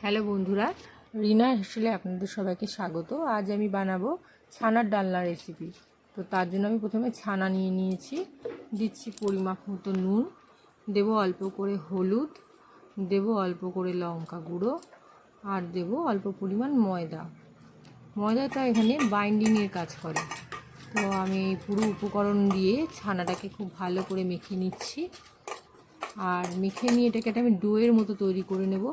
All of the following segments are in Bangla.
হ্যালো বন্ধুরা, রিনা হেসেলে আপনাদের সবাইকে স্বাগত। আজ আমি বানাবো ছানার ডালনা রেসিপি। তো তার জন্য আমি প্রথমে ছানা নিয়ে নিয়েছি, দিচ্ছি পরিমাপ মতো নুন, দেব অল্প করে হলুদ, দেব অল্প করে লঙ্কা গুঁড়ো, আর দেব অল্প পরিমাণ ময়দা। ময়দাটা এখানে বাইন্ডিংয়ের কাজ করে। তো আমি পুরো উপকরণ দিয়ে ছানাটাকে খুব ভালো করে মেখে নিচ্ছি। আর মেখে নিয়ে এটাকে আমি ডোয়ের মতো তৈরি করে নেব।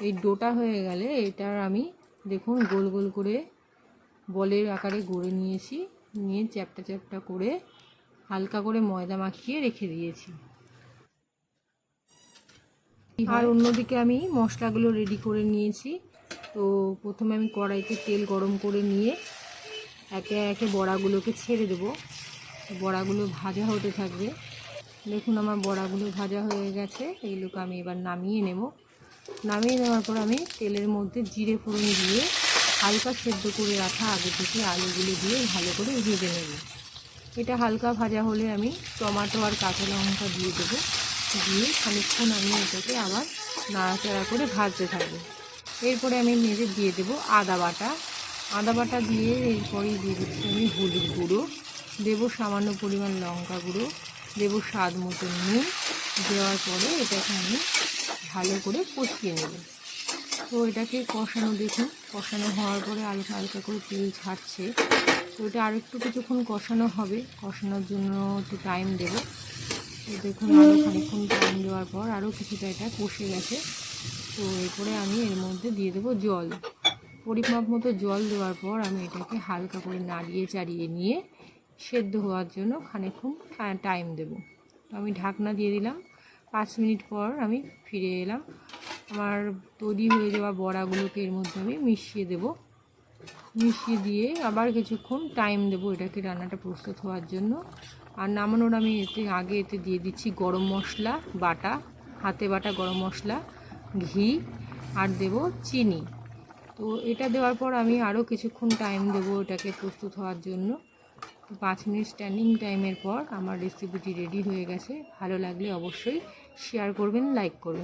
এই ডোটা হয়ে গেলে এটার আমি দেখুন গোল গোল করে বলের আকারে গড়ে নিয়েছি, নিয়ে চ্যাপটা চ্যাপটা করে হালকা করে ময়দা মাখিয়ে রেখে দিয়েছি। আর অন্যদিকে আমি মশলাগুলো রেডি করে নিয়েছি। তো প্রথমে আমি কড়াইতে তেল গরম করে নিয়ে একে একে বড়াগুলোকে ছেড়ে দেব। বড়াগুলো ভাজা হতে থাকবে। দেখুন আমার বড়াগুলো ভাজা হয়ে গেছে, এইগুলোকে আমি এবার নামিয়ে নেব। নামিয়ে নেওয়ার পর আমি তেলের মধ্যে জিরে ফোড়ন দিয়ে হালকা সেদ্ধ করে রাখা আগে থেকে আলুগুলো দিয়ে ভালো করে ভেজে নেব। এটা হালকা ভাজা হলে আমি টমেটো আর কাঁচা লঙ্কা দিয়ে দেবো। দিয়ে খানিকক্ষণ আমি এটাকে আবার নাড়াচাড়া করে ভাজতে থাকবো। এরপরে আমি নেড়ে দিয়ে দেবো আদা বাটা। আদা বাটা দিয়ে এরপরেই দিয়ে দিচ্ছি আমি হলুদ গুঁড়ো, দেবো সামান্য পরিমাণ লঙ্কা গুঁড়ো, দেবো স্বাদ মতো নুন। দেওয়ার পরে এটাকে আমি ভালো করে কষিয়ে নেব। তো এটাকে কষানো, দেখুন কষানো হওয়ার পরে হালকা হালকা করে তেল ছাড়ছে। তো এটা আর একটু কিছুক্ষণ কষানো হবে, কষানোর জন্য একটু টাইম দেবো। তো দেখুন আরও খানিকক্ষণ টাইম দেওয়ার পর আরও কিছুটা এটা কষে গেছে। তো এরপরে আমি এর মধ্যে দিয়ে দেবো জল। পরিমাপ মতো জল দেওয়ার পর আমি এটাকে হালকা করে নাড়িয়ে চাড়িয়ে নিয়ে সেদ্ধ হওয়ার জন্য খানিকক্ষণ টাইম দেবো। তো আমি ঢাকনা দিয়ে দিলাম। 5 মিনিট পর আমি ফিরে এলাম। আমার তৈরি হয়ে যাওয়া বড়াগুলোকে এর মধ্যে আমি মিশিয়ে দেব। মিশিয়ে দিয়ে আবার কিছুক্ষণ টাইম দেবো এটাকে রান্নাটা প্রস্তুত হওয়ার জন্য। আর নামানোর আমি এতে দিয়ে দিচ্ছি গরম মশলা বাটা, হাতে বাটা গরম মশলা, ঘি, আর দেব চিনি। তো এটা দেওয়ার পর আমি আরও কিছুক্ষণ টাইম দেবো এটাকে প্রস্তুত হওয়ার জন্য। তো 5 মিনিট স্ট্যান্ডিং টাইমের পর আমার রেসিপিটি রেডি হয়ে গেছে। ভালো লাগলে অবশ্যই শেয়ার করবেন, লাইক করবেন।